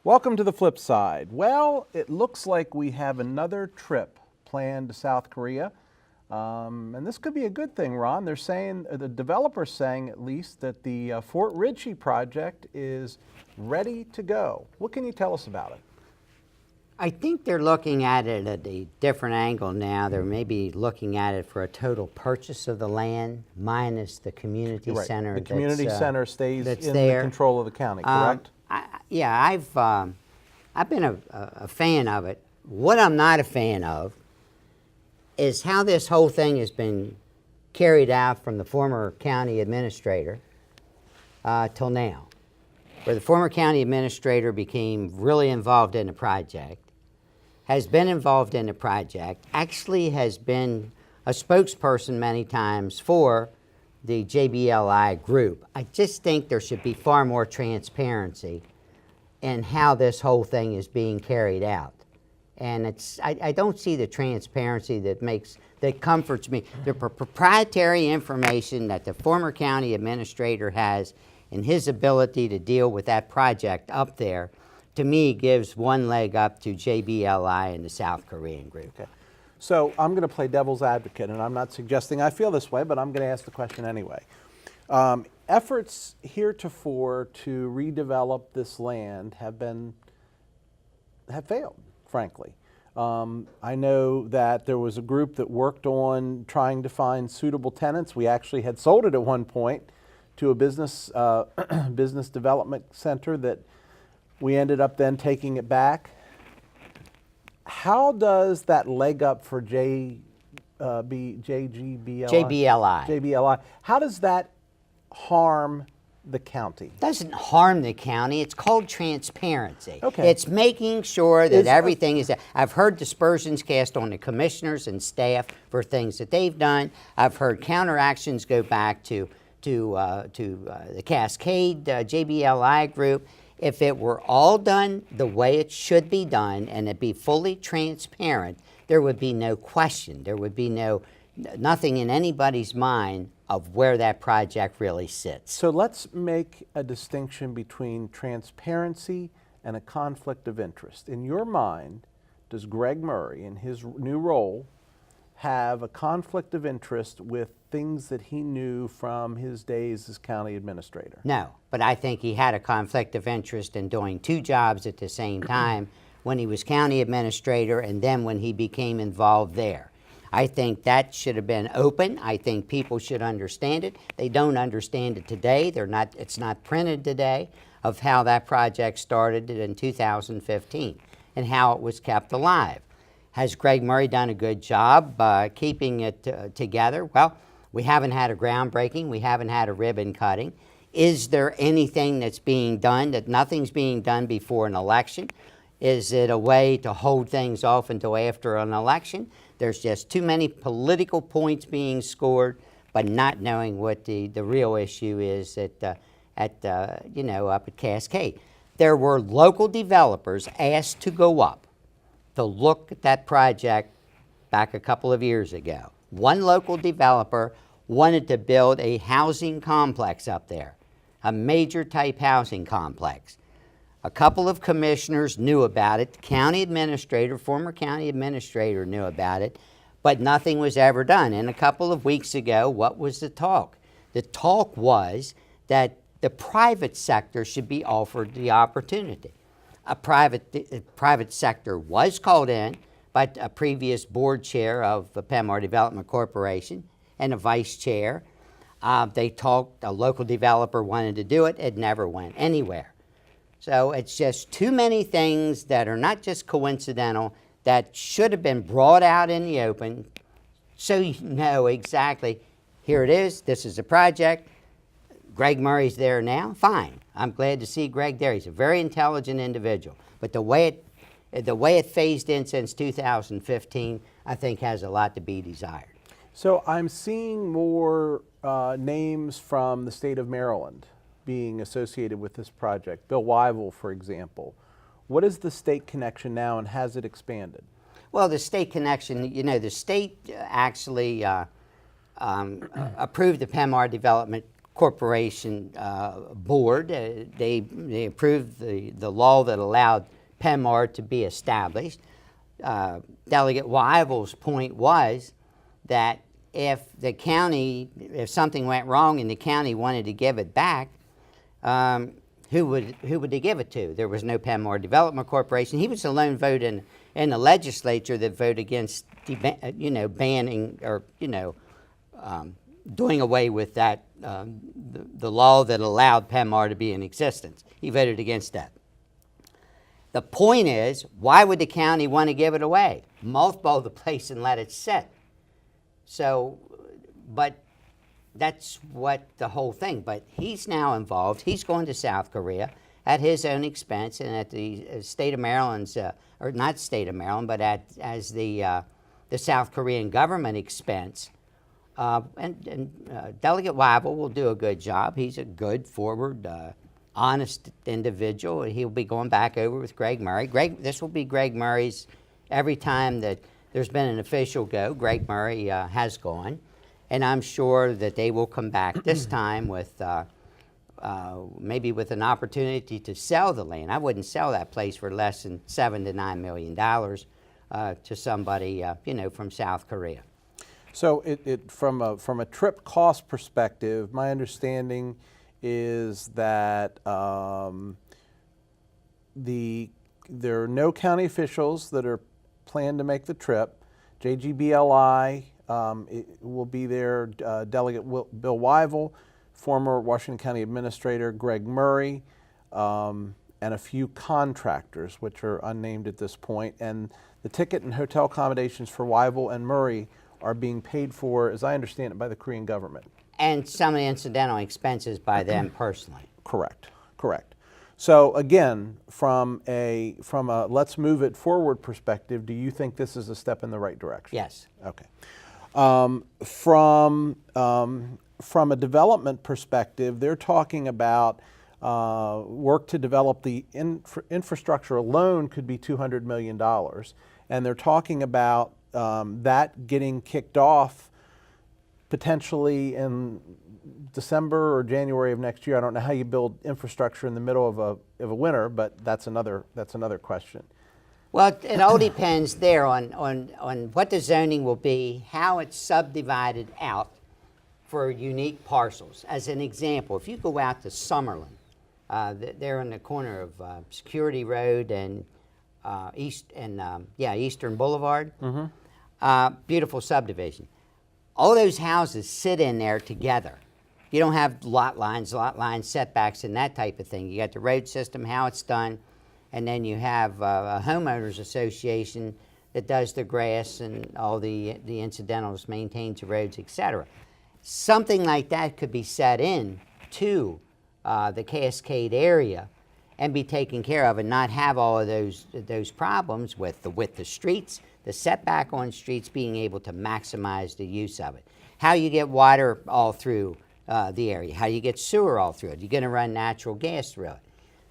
Welcome to the flip side. Well, it looks like we have another trip planned to South Korea. And this could be a good thing, Ron. They're saying, the developer's saying at least, that the Fort Ritchie project is ready to go. What can you tell us about it? I think they're looking at it at a different angle now. They're maybe looking at it for a total purchase of the land minus the community You're right. center. The community center stays in there. the control of the county, correct? I've been a fan of it. What I'm not a fan of is how this whole thing has been carried out from the former county administrator till now, where the former county administrator became really involved in the project, has been involved in the project, actually has been a spokesperson many times for the JBLI group. I just think there should be far more transparency in how this whole thing is being carried out. And I don't see the transparency that comforts me. The proprietary information that the former county administrator has in his ability to deal with that project up there, to me, gives one leg up to JBLI and the South Korean group. Okay. So I'm going to play devil's advocate, and I'm not suggesting I feel this way, but I'm going to ask the question anyway. Efforts heretofore to redevelop this land have failed, frankly. I know that there was a group that worked on trying to find suitable tenants. We actually had sold it at one point to a business development center that we ended up then taking it back. How does that leg up for JBLI? How does that harm the county? Doesn't harm the county. It's called transparency. Okay. It's making sure that everything is. I've heard dispersions cast on the commissioners and staff for things that they've done. I've heard counteractions go back to the Cascade JBLI group. If it were all done the way it should be done and it be fully transparent, there would be no question. There would be nothing in anybody's mind of where that project really sits. So let's make a distinction between transparency and a conflict of interest. In your mind, does Greg Murray, in his new role, have a conflict of interest with things that he knew from his days as county administrator? No, but I think he had a conflict of interest in doing two jobs at the same time when he was county administrator and then when he became involved there. I think that should have been open. I think people should understand it. They don't understand it today. It's not printed today of how that project started in 2015 and how it was kept alive. Has Greg Murray done a good job keeping it together? Well, we haven't had a groundbreaking. We haven't had a ribbon cutting. Is there anything that's being done that nothing's being done before an election? Is it a way to hold things off until after an election? There's just too many political points being scored, but not knowing what the real issue is up at Cascade. There were local developers asked to go up to look at that project back a couple of years ago. One local developer wanted to build a housing complex up there, a major type housing complex. A couple of commissioners knew about it. The county administrator, former county administrator, knew about it, but nothing was ever done. And a couple of weeks ago, what was the talk? The talk was that the private sector should be offered the opportunity. A private sector was called in by a previous board chair of the Penmar Development Corporation and a vice chair. They talked, a local developer wanted to do it. It never went anywhere. So it's just too many things that are not just coincidental that should have been brought out in the open so you know exactly, here it is, this is a project. Greg Murray's there now, fine. I'm glad to see Greg there. He's a very intelligent individual. But the way it phased in since 2015, I think has a lot to be desired. So I'm seeing more names from the state of Maryland being associated with this project. Bill Wyville, for example. What is the state connection now, and has it expanded? Well, the state connection, the state actually approved the Penmar Development Corporation Board. They approved the law that allowed PEMR to be established. Delegate Wyville's point was that if something went wrong and the county wanted to give it back, who would they give it to? There was no PEMR Development Corporation. He was the lone vote in the legislature that voted against banning or doing away with that the law that allowed PEMR to be in existence. He voted against that. The point is, why would the county want to give it away? Mothball the place and let it sit. So, but that's what the whole thing. But he's now involved. He's going to South Korea at his own expense and at the state of Maryland's, or not state of Maryland, but as the South Korean government expense. Delegate Wyville will do a good job. He's a good, forward, honest individual. He'll be going back over with Greg Murray. This will be Greg Murray's, every time that there's been an official go, Greg Murray has gone. And I'm sure that they will come back this time with maybe with an opportunity to sell the land. I wouldn't sell that place for less than $7 to $9 million to somebody from South Korea. So from a trip cost perspective, my understanding is that there are no county officials that are planned to make the trip. JGBLI will be there. Delegate Bill Wyville, former Washington County Administrator Greg Murray, and a few contractors, which are unnamed at this point. And the ticket and hotel accommodations for Wyville and Murray are being paid for, as I understand it, by the Korean government. And some of the incidental expenses by them personally. Correct. So again, from a let's move it forward perspective, do you think this is a step in the right direction? Yes. Okay. From a development perspective, they're talking about work to develop the infrastructure alone could be $200 million. And they're talking about that getting kicked off potentially in December or January of next year. I don't know how you build infrastructure in the middle of a winter, but that's another question. Well, it all depends there on what the zoning will be, how it's subdivided out for unique parcels. As an example, if you go out to Summerlin, they're on the corner of Security Road and Eastern Boulevard. Mm-hmm. Beautiful subdivision. All those houses sit in there together. You don't have lot lines, setbacks, and that type of thing. You got the road system, how it's done, and then you have a homeowners association that does the grass and all the incidentals, maintains the roads, etc. Something like that could be set in to the Cascade area and be taken care of, and not have all of those problems with the streets, the setback on streets, being able to maximize the use of it. How you get water all through the area, how you get sewer all through it. You're going to run natural gas through it.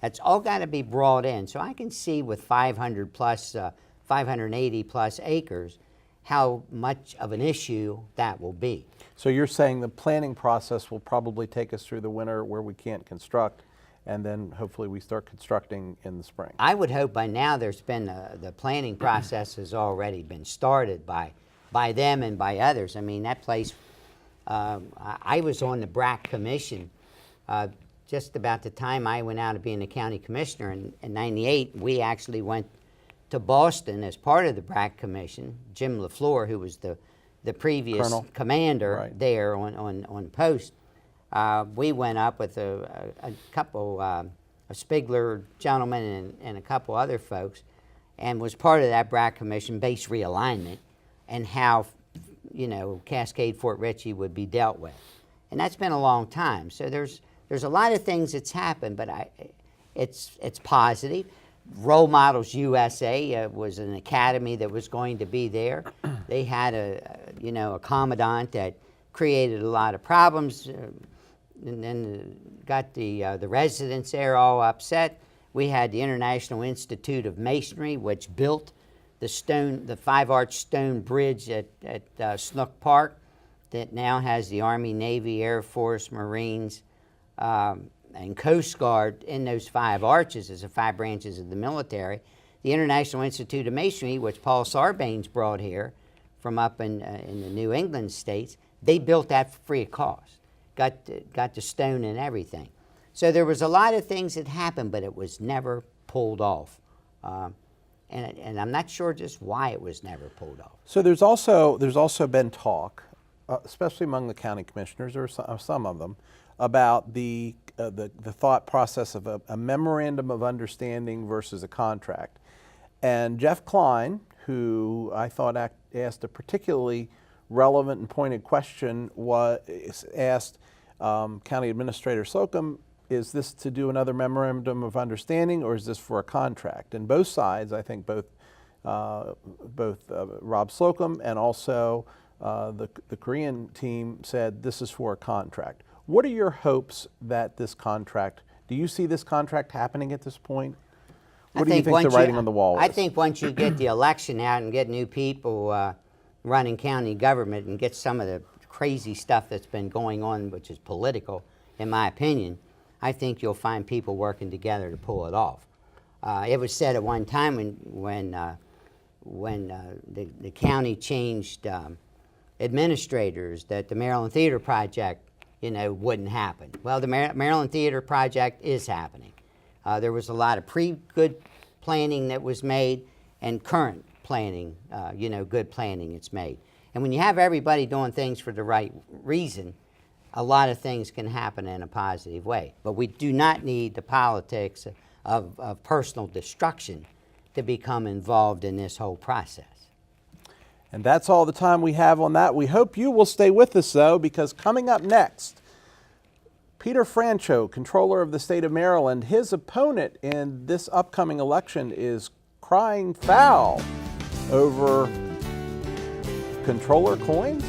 That's all got to be brought in. So I can see with 580 plus acres, how much of an issue that will be. So you're saying the planning process will probably take us through the winter where we can't construct, and then hopefully we start constructing in the spring. I would hope by now there's been the planning process has already been started by them and by others. I mean, that place, I was on the BRAC commission just about the time I went out of being a county commissioner in '98. We actually went to Boston as part of the BRAC commission. Jim LaFleur, who was the previous Colonel. Commander Right. there on post, we went up with a couple, a Spigler gentleman and a couple other folks, and was part of that BRAC commission base realignment and how, Cascade Fort Ritchie would be dealt with. And that's been a long time. So there's a lot of things that's happened, but it's positive. Role Models USA was an academy that was going to be there. They had a commandant that created a lot of problems, and then got the residents there all upset. We had the International Institute of Masonry, which built the 5-arch stone bridge at Snook Park that now has the Army, Navy, Air Force, Marines, and Coast Guard in those 5 arches as the 5 branches of the military. The International Institute of Masonry, which Paul Sarbanes brought here from up in the New England states, they built that for free of cost. Got the stone and everything. So there was a lot of things that happened, but it was never pulled off. And I'm not sure just why it was never pulled off. So there's also been talk, especially among the county commissioners, or some of them, about the thought process of a memorandum of understanding versus a contract. And Jeff Klein, who I thought asked a particularly relevant and pointed question, asked County Administrator Slocum, is this to do another memorandum of understanding, or is this for a contract? And both sides, I think both Rob Slocum and also the Korean team said this is for a contract. What are your hopes that this contract, do you see this contract happening at this point? What do you think the writing on the wall is? I think once you get the election out and get new people running county government and get some of the crazy stuff that's been going on, which is political, in my opinion, I think you'll find people working together to pull it off. It was said at one time when the county changed administrators that the Maryland Theater Project, wouldn't happen. Well, the Maryland Theater Project is happening. There was a lot of good planning that was made, and current planning, good planning it's made. And when you have everybody doing things for the right reason, a lot of things can happen in a positive way. But we do not need the politics of personal destruction to become involved in this whole process. And that's all the time we have on that. We hope you will stay with us, though, because coming up next, Peter Francho, Controller of the State of Maryland, his opponent in this upcoming election is crying foul over Controller coins.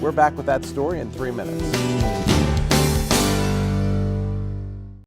We're back with that story in 3 minutes.